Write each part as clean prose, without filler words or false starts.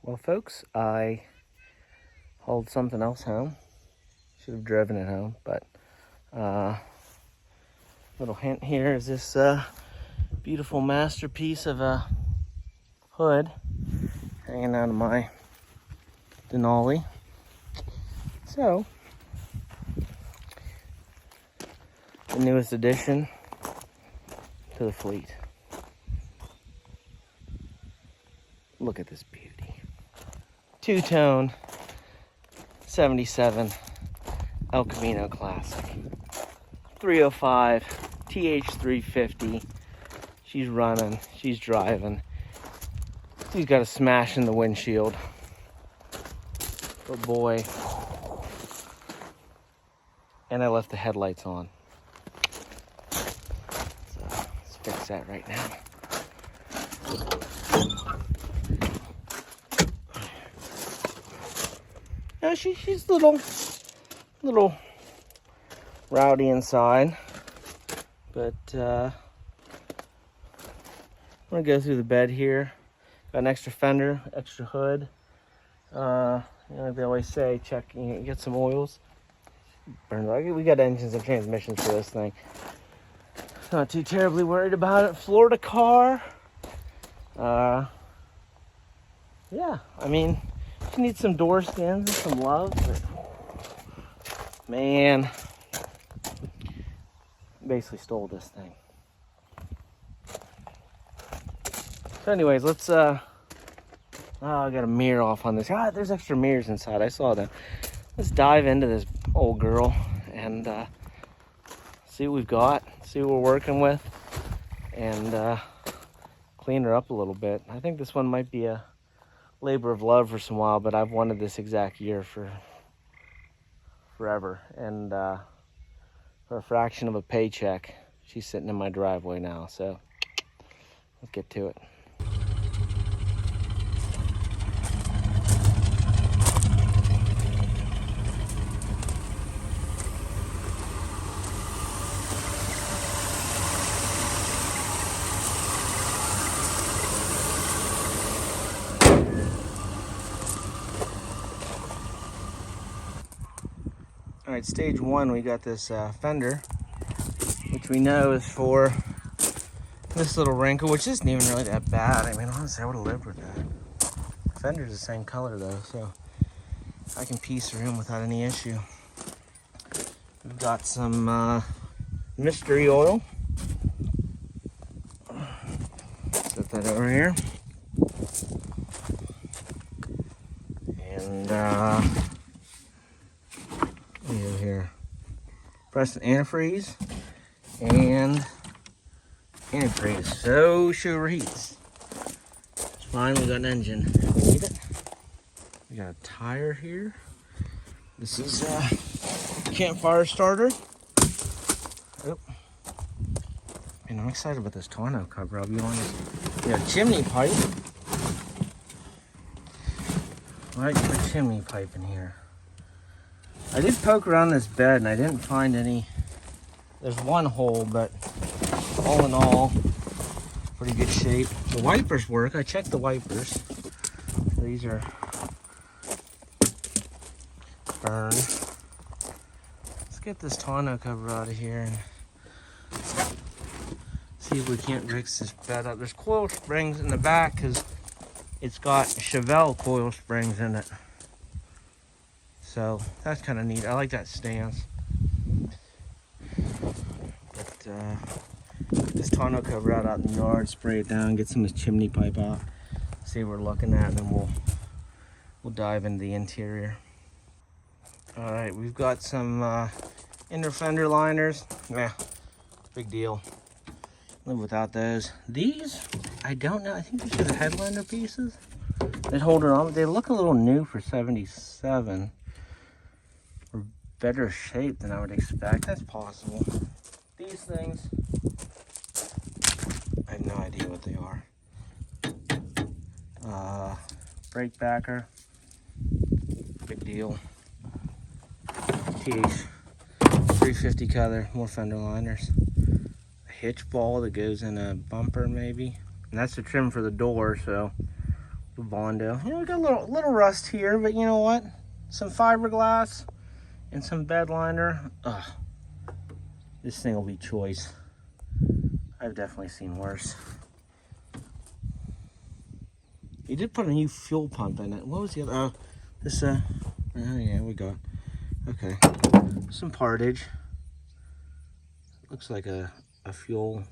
Well, folks, I hauled something else home. Should have driven it home, but little hint here is this beautiful masterpiece of a hood hanging out of my Denali. So, the newest addition to the fleet. Look at this beauty. Two-tone 77 El Camino Classic. 305 TH350. She's running, she's driving. She's got a smash in the windshield. But boy. And I left the headlights on. So let's fix that right now. No, she's little rowdy inside, but I'm gonna go through the bed here. Got an extra fender, extra hood. Like they always say, check, get some oils. We got engines and transmissions for this thing. Not too terribly worried about it. Florida car. Yeah, I mean, she needs some door skins and some love, but man, basically stole this thing. So anyways, let's I got a mirror off on this. There's extra mirrors inside. I saw them. Let's dive into this old girl and see what we've got, see what we're working with, and clean her up a little bit. I think this one might be a labor of love for some while, but I've wanted this exact year for forever, and for a fraction of a paycheck, she's sitting in my driveway now. So let's get to it. All right, stage one, we got this fender, which we know is for this little wrinkle, which isn't even really that bad. I mean, honestly, I would have lived with that. The fender's the same color though, so I can piece her in without any issue. We've got some mystery oil. Set that over here. And we have here pressed antifreeze and antifreeze. So she overheats. It's fine, we got an engine. We need it. We got a tire here. This is a campfire starter. Oh. Man, I'm excited about this tonneau cover, I'll be honest. We got a chimney pipe. I like the chimney pipe in here. I did poke around this bed and I didn't find any. There's one hole, but all in all, pretty good shape. The wipers work. I checked the wipers. These are burned. Let's get this tonneau cover out of here and see if we can't fix this bed up. There's coil springs in the back because it's got Chevelle coil springs in it. So that's kind of neat. I like that stance. But get this tonneau cover out in the yard, spray it down, get some of this chimney pipe out, see what we're looking at, and then we'll dive into the interior. All right, we've got some inner fender liners. Nah, big deal. Live without those. These, I don't know. I think these are the headliner pieces that hold her on. They look a little new for 77. Or better shape than I would expect. That's possible. These things, I have no idea what they are. Brake backer, big deal. TH350 color, more fender liners. A hitch ball that goes in a bumper maybe. And that's the trim for the door, so Bondo. You know, we got a little rust here, but you know what? Some fiberglass and some bed liner. Ugh. This thing will be choice. I've definitely seen worse. He did put a new fuel pump in it. What was the other? Oh, this, oh yeah, we got. Okay. Some partage. Looks like a fuel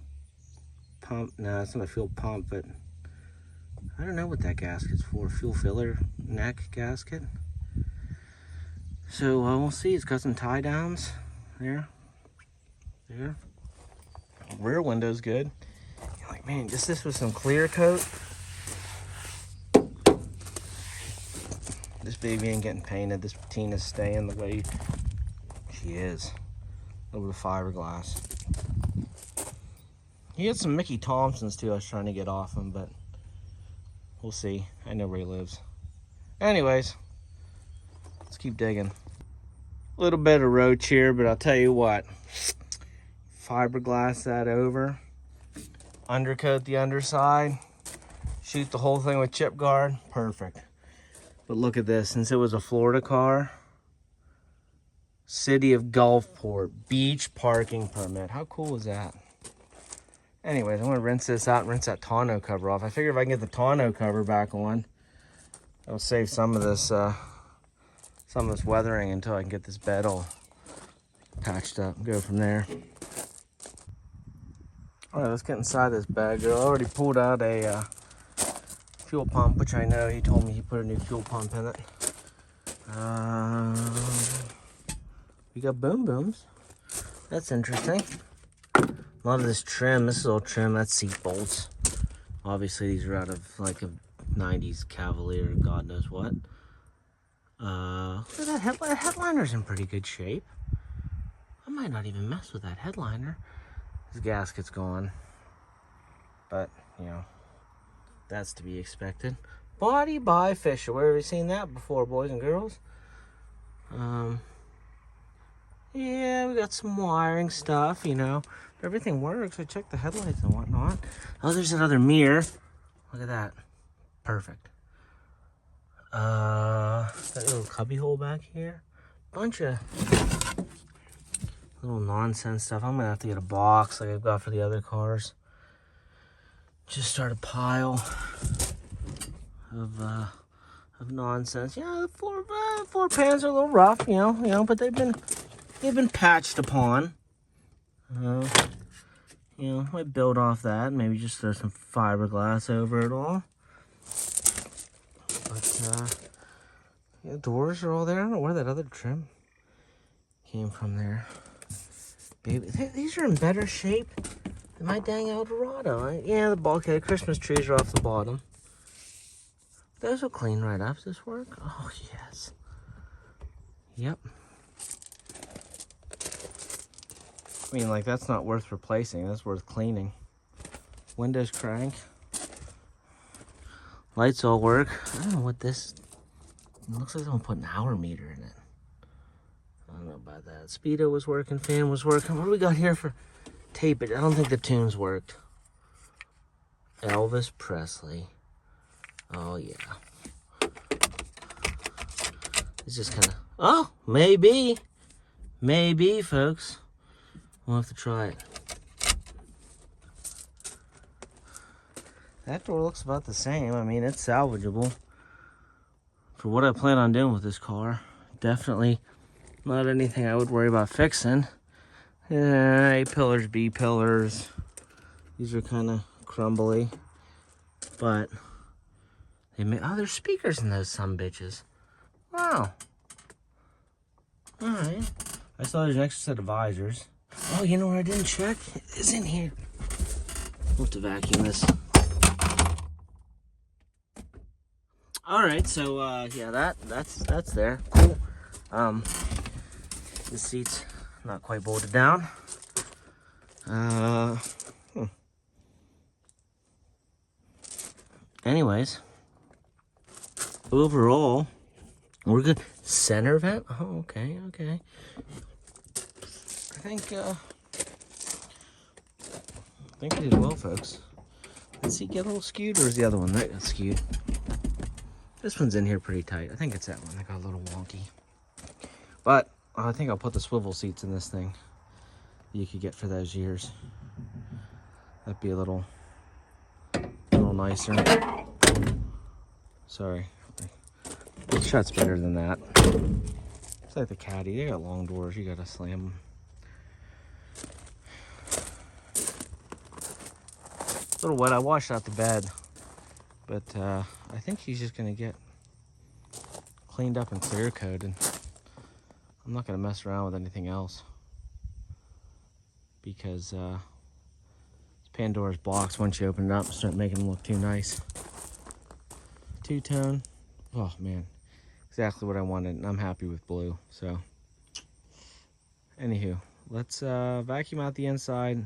pump. No, it's not a fuel pump, but I don't know what that gasket's for. Fuel filler neck gasket. So we'll see. It's got some tie downs there. There. Rear window's good. You're like, man, just this with some clear coat. This baby ain't getting painted. This patina's staying the way she is. Over the fiberglass. He had some Mickey Thompsons too. I was trying to get off him, but we'll see. I know where he lives. Anyways, let's keep digging. A little bit of roach here, but I'll tell you what. Fiberglass that over. Undercoat the underside. Shoot the whole thing with chip guard. Perfect. But look at this. Since it was a Florida car, City of Gulfport, beach parking permit. How cool is that? Anyways, I'm gonna rinse this out and rinse that tonneau cover off. I figure if I can get the tonneau cover back on, it'll save some of this weathering until I can get this bed all patched up and go from there. All right, let's get inside this bag. I already pulled out a fuel pump, which I know he told me he put a new fuel pump in it. We got boom booms. That's interesting. A lot of this trim, this is all trim, that's seat bolts. Obviously these are out of like a 90s Cavalier, God knows what. Look at that headliner. That headliner's in pretty good shape. I might not even mess with that headliner. His gasket's gone. But, you know, that's to be expected. Body by Fisher. Where have we seen that before, boys and girls? Yeah, we got some wiring stuff, you know. Everything works. I checked the headlights and whatnot. Oh, there's another mirror. Look at that. Perfect. That little cubby hole back here. Bunch of little nonsense stuff. I'm gonna have to get a box like I've got for the other cars. Just start a pile of nonsense. Yeah, the floor pans are a little rough, you know, but they've been patched upon. You know, might build off that. Maybe just throw some fiberglass over it all. But yeah, doors are all there. I don't know where that other trim came from there. Baby, these are in better shape than my dang Eldorado. Yeah, the bulkhead, Christmas trees are off the bottom. Those will clean right up. Does this work? Oh, yes. Yep. I mean, like, that's not worth replacing. That's worth cleaning. Windows crank. Lights all work. I don't know what this... It looks like someone put an hour meter in it. I don't know about that. Speedo was working. Fan was working. What do we got here for tape? I don't think the tunes worked. Elvis Presley. Oh, yeah. It's just kind of... Oh, maybe. Maybe, folks. We'll have to try it. That door looks about the same. I mean, it's salvageable. For what I plan on doing with this car. Definitely not anything I would worry about fixing. A pillars, B pillars. These are kind of crumbly. But they may... Oh, there's speakers in those sumbitches. Wow. Alright. I saw there's an extra set of visors. Oh, you know what I didn't check? It's in here. We'll have to vacuum this. Alright, so yeah, that's there. Cool. The seat's not quite bolted down. Anyways, overall, we're good. Center vent? Oh, okay. I think we did well, folks. Let's see, get a little skewed, or is the other one that got skewed? This one's in here pretty tight. I think it's that one that got a little wonky. But I think I'll put the swivel seats in this thing you could get for those years. That'd be a little nicer. Sorry. It shuts better than that. It's like the Caddy. They got long doors. You gotta slam them. A little wet. I washed out the bed. But I think she's just gonna get cleaned up and clear coated. I'm not gonna mess around with anything else because Pandora's box, once you open it up and start making them look too nice. Two-tone. Oh man, exactly what I wanted, and I'm happy with blue. So anywho, let's vacuum out the inside,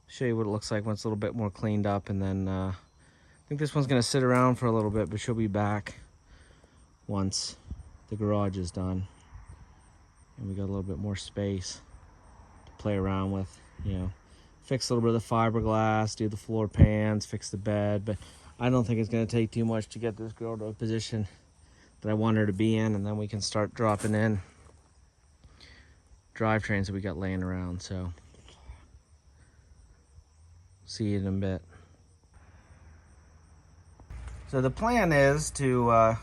show you what it looks like when it's a little bit more cleaned up, and then I think this one's gonna sit around for a little bit, but she'll be back once the garage is done and we got a little bit more space to play around with. You know, fix a little bit of the fiberglass, do the floor pans, fix the bed, but I don't think it's going to take too much to get this girl to a position that I want her to be in, and then we can start dropping in drivetrains that we got laying around. So see you in a bit. So the plan is to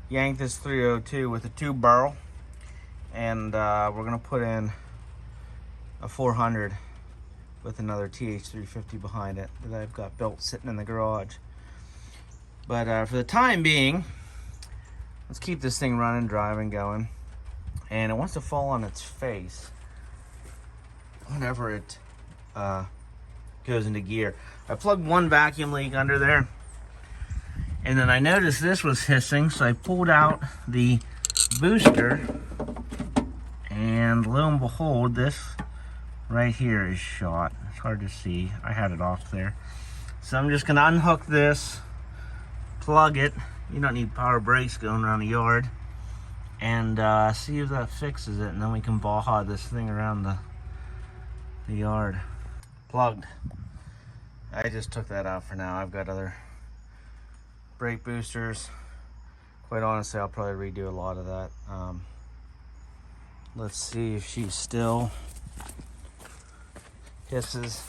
yank this 302 with a tube barrel, and we're going to put in a 400 with another TH350 behind it that I've got built sitting in the garage. But for the time being, let's keep this thing running, driving, going. And it wants to fall on its face whenever it goes into gear. I plugged one vacuum leak under there, and then I noticed this was hissing, so I pulled out the booster, and lo and behold, this right here is shot. It's hard to see. I had it off there. So I'm just gonna unhook this, plug it. You don't need power brakes going around the yard, and see if that fixes it, and then we can baja this thing around the yard. Plugged. I just took that out for now. I've got other brake boosters. Quite honestly, I'll probably redo a lot of that. Let's see if she's still hisses.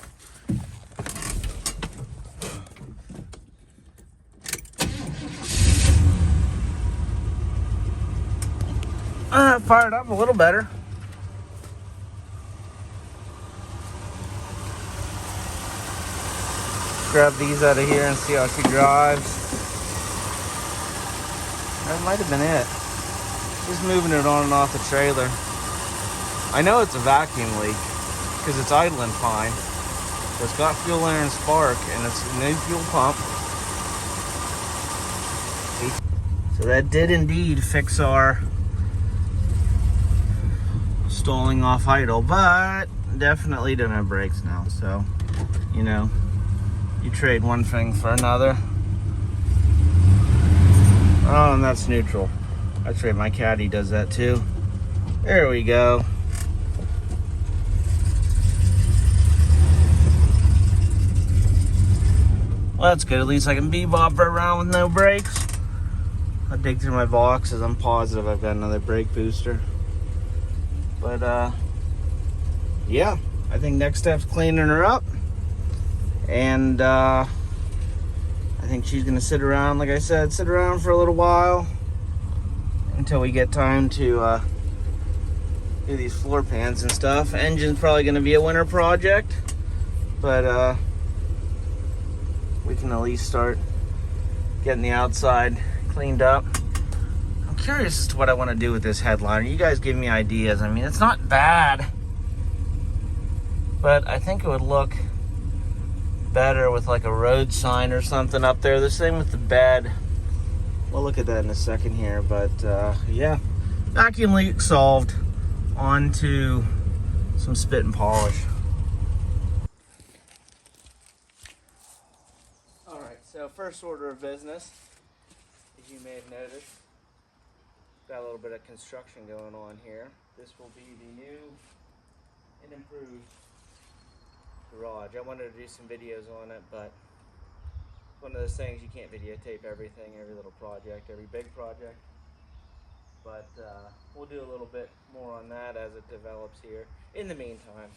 Fired up a little better. Grab these out of here and see how she drives. That might have been it. Just moving it on and off the trailer. I know it's a vacuum leak because it's idling fine. It's got fuel air and spark, and it's a new fuel pump. So that did indeed fix our stalling off idle, but definitely don't have brakes now. So, you know, you trade one thing for another. Oh, and that's neutral. That's right, my Caddy does that too. There we go. Well, that's good. At least I can bebop her around with no brakes. I'll dig through my boxes. I'm positive I've got another brake booster. But, yeah. I think next step's cleaning her up. And, I think she's going to sit around, like I said, sit around for a little while until we get time to do these floor pans and stuff. Engine's probably going to be a winter project, but we can at least start getting the outside cleaned up. I'm curious as to what I want to do with this headliner. You guys give me ideas. I mean, it's not bad, but I think it would look better with like a road sign or something up there. The same with the bed. We'll look at that in a second here, but yeah, vacuum leak solved. On to some spit and polish. All right, so first order of business, as you may have noticed, got a little bit of construction going on here. This will be the new and improved garage. I wanted to do some videos on it, but one of those things you can't videotape everything, every little project, every big project. But we'll do a little bit more on that as it develops here. In the meantime,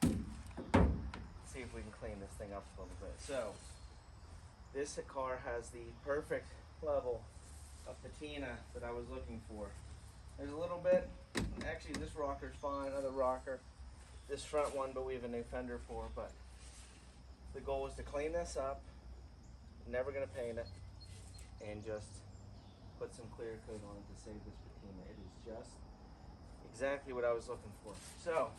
see if we can clean this thing up a little bit. So, this car has the perfect level of patina that I was looking for. There's a little bit, actually this rocker's fine, other rocker, this front one, but we have a new fender for, but the goal is to clean this up, never gonna paint it, and just put some clear coat on it to save this patina. It is just exactly what I was looking for. So,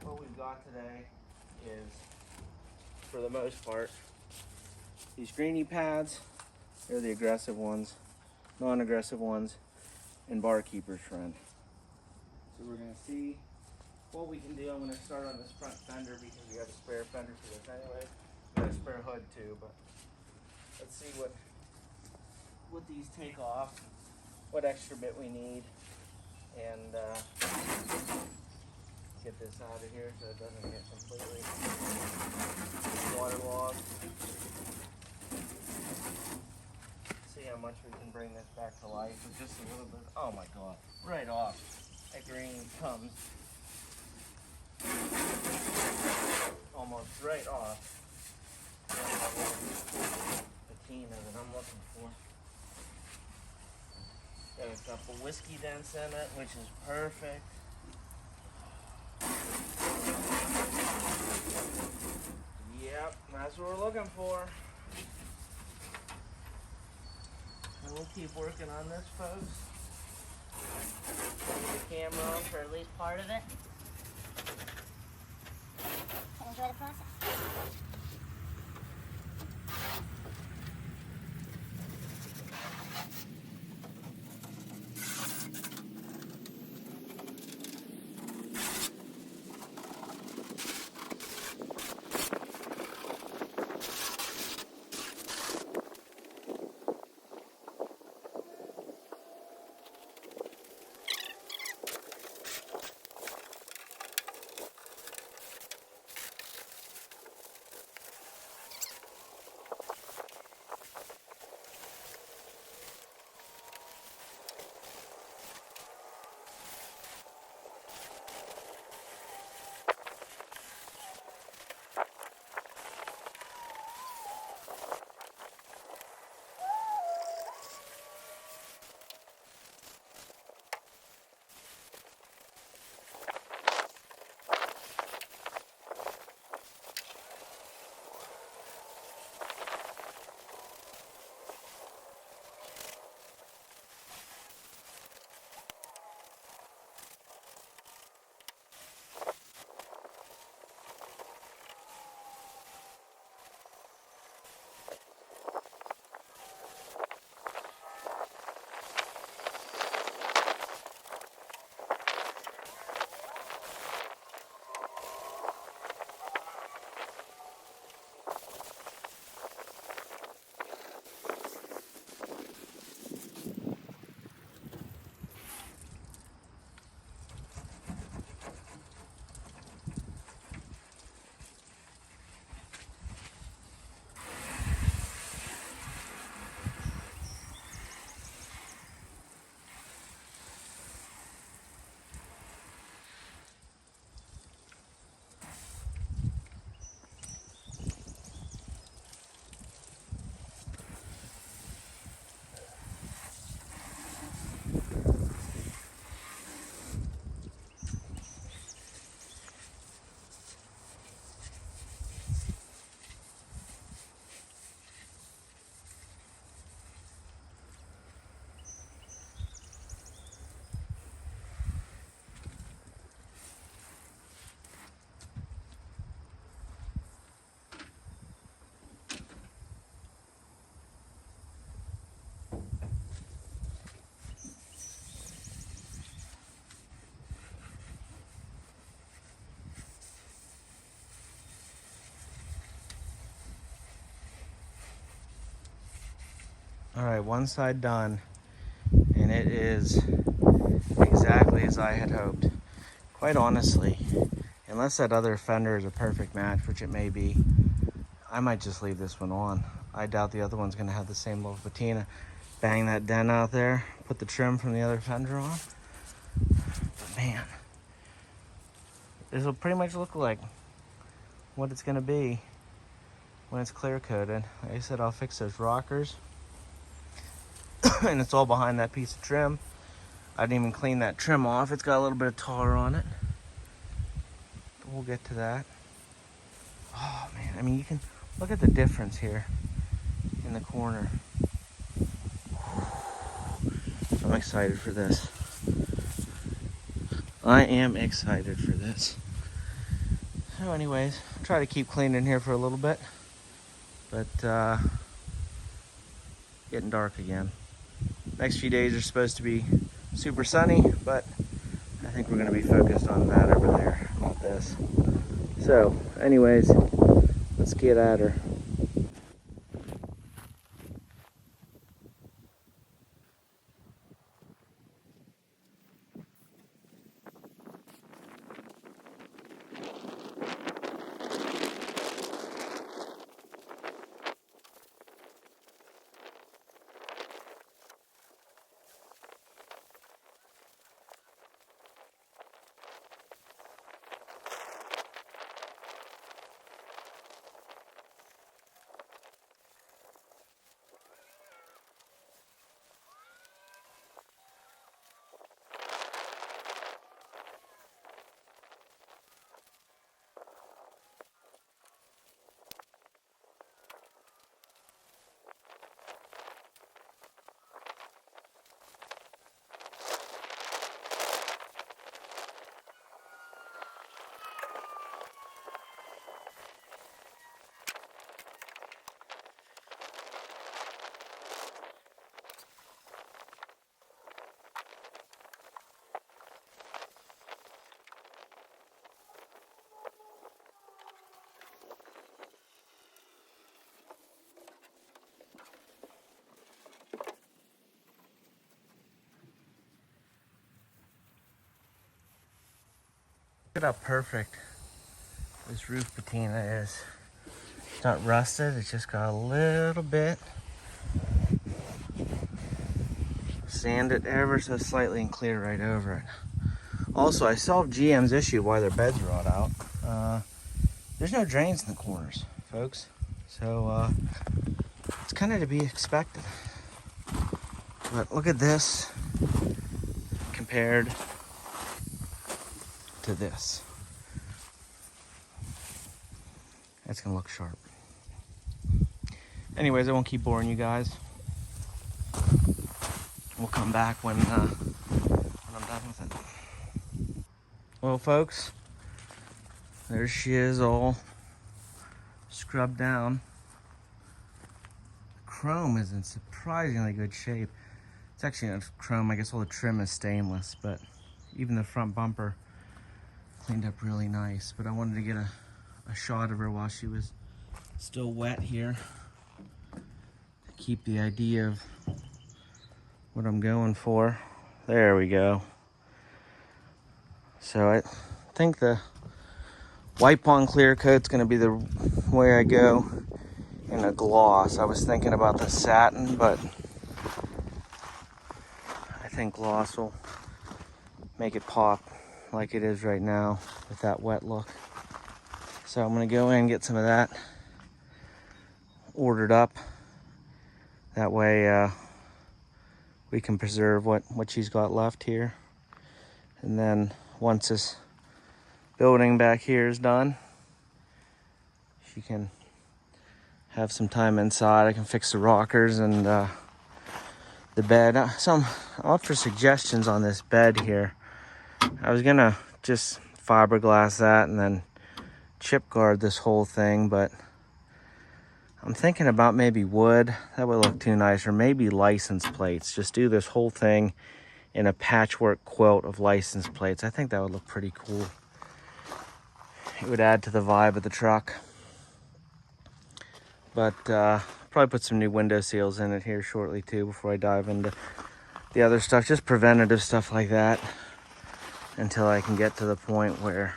what we've got today is, for the most part, these greenie pads. They're the aggressive ones, non-aggressive ones, and barkeeper's friend. So we're gonna see what we can do. I'm gonna start on this front fender because we have a spare fender for this anyway. We got a spare hood too, but let's see what these take off, what extra bit we need, and get this out of here so it doesn't get completely waterlogged. See how much we can bring this back to life with just a little bit. Oh my god, right off. That green comes almost right off. Patina that I'm looking for. Got a couple whiskey dents in it, which is perfect. Yep, that's what we're looking for. And we'll keep working on this, folks. Leave the camera on for at least part of it. Enjoy the process. All right, one side done, and it is exactly as I had hoped. Quite honestly, unless that other fender is a perfect match, which it may be, I might just leave this one on. I doubt the other one's gonna have the same level patina. Bang that dent out there, put the trim from the other fender on. But man, this will pretty much look like what it's gonna be when it's clear coated. Like I said, I'll fix those rockers. And it's all behind that piece of trim. I didn't even clean that trim off. It's got a little bit of tar on it. But we'll get to that. Oh man, I mean, you can look at the difference here in the corner. I'm excited for this. I am excited for this. So anyways, I'll try to keep cleaning here for a little bit. But getting dark again. Next few days are supposed to be super sunny, but I think we're gonna be focused on that over there, not this. So anyways, let's get at her. Look at how perfect this roof patina is. It's not rusted, it's just got a little bit sanded ever so slightly and clear right over it. Also, I solved GM's issue why their beds rot out. There's no drains in the corners, folks. So it's kind of to be expected. But look at this compared to this. That's gonna look sharp. Anyways, I won't keep boring you guys. We'll come back when I'm done with it. Well, folks, there she is, all scrubbed down. The chrome is in surprisingly good shape. It's actually not chrome. I guess all the trim is stainless, but even the front bumper cleaned up really nice. But I wanted to get a shot of her while she was still wet here to keep the idea of what I'm going for. There we go. So I think the wipe on clear coat's gonna be the way I go in a gloss. I was thinking about the satin, but I think gloss will make it pop like it is right now with that wet look. So I'm gonna go in and get some of that ordered up. That way we can preserve what she's got left here. And then once this building back here is done, she can have some time inside. I can fix the rockers and the bed. So I'm up for suggestions on this bed here. I was gonna just fiberglass that and then chip guard this whole thing, but I'm thinking about maybe wood. That would look too nice, or maybe license plates. Just do this whole thing in a patchwork quilt of license plates. I think that would look pretty cool. It would add to the vibe of the truck. But probably put some new window seals in it here shortly too before I dive into the other stuff. Just preventative stuff like that until I can get to the point where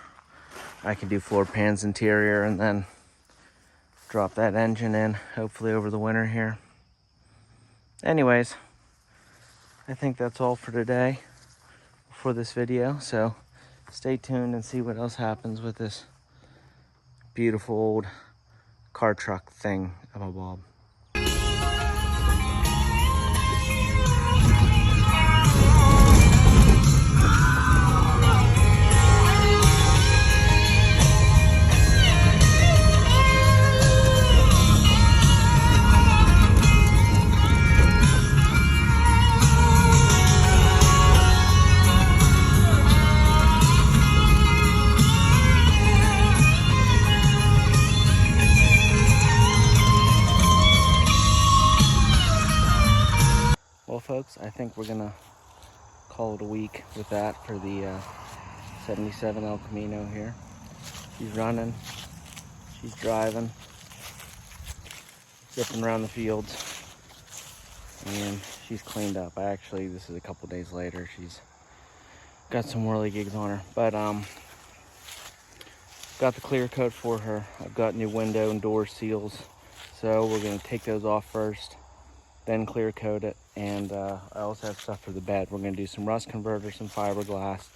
I can do floor pans interior and then drop that engine in, hopefully over the winter here. Anyways, I think that's all for today for this video. So stay tuned and see what else happens with this beautiful old car truck thing of a bob. Well, folks, I think we're gonna call it a week with that for the 77 El Camino here. She's running, she's driving, zipping around the fields, and she's cleaned up. This is a couple days later. She's got some whirly gigs on her, but got the clear coat for her. I've got new window and door seals, so we're gonna take those off first, then clear coat it. And I also have stuff for the bed. We're gonna do some rust converter, some fiberglass,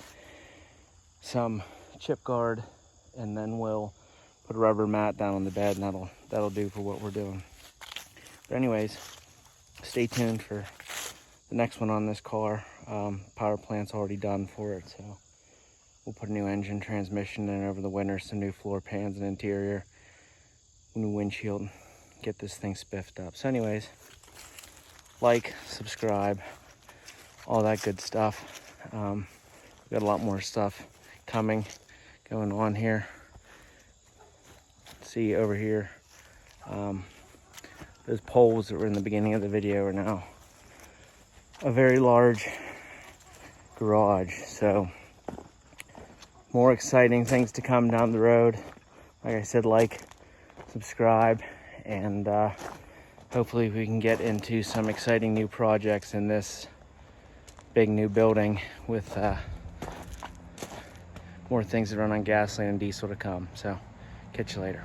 some chip guard, and then we'll put a rubber mat down on the bed, and that'll do for what we're doing. But anyways, stay tuned for the next one on this car. Power plant's already done for it, so we'll put a new engine, transmission in over the winter, some new floor pans and interior, new windshield, get this thing spiffed up. So anyways, like, subscribe, all that good stuff. We've got a lot more stuff coming, going on here. See over here, those poles that were in the beginning of the video are now a very large garage. So more exciting things to come down the road. Like I said, like, subscribe, and hopefully we can get into some exciting new projects in this big new building with more things that run on gasoline and diesel to come. So catch you later.